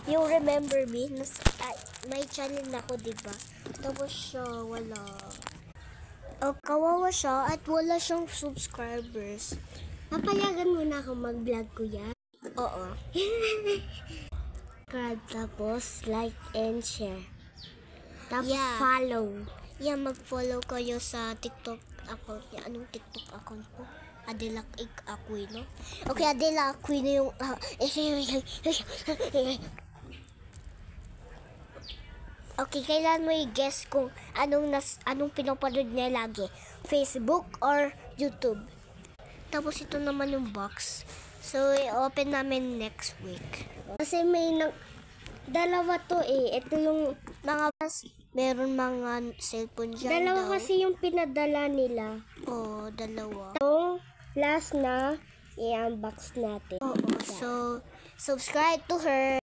yung Remember Me, may channel na ako, diba? Tapos siya, wala. Kawawa siya at wala siyang subscribers. Papayagan mo na ako mag-vlog, kuya? Oo. Tapos, like and share. Tapos, follow. Mag-follow kayo sa TikTok account niya. Anong TikTok account po? Adela Aquino. Okay, Adela Aquino yung... Okay, kailan mo i-guess kung anong pinapanood niya lagi? Facebook or YouTube? Tapos ito naman yung box. So, i-open namin next week. Kasi may dalawa to eh. Ito yung mga meron mga cellphone dyan Dalawa daw. kasi yung pinadala nila. Oo, dalawa. So, last na, i-unbox natin. Oo, so, subscribe to her.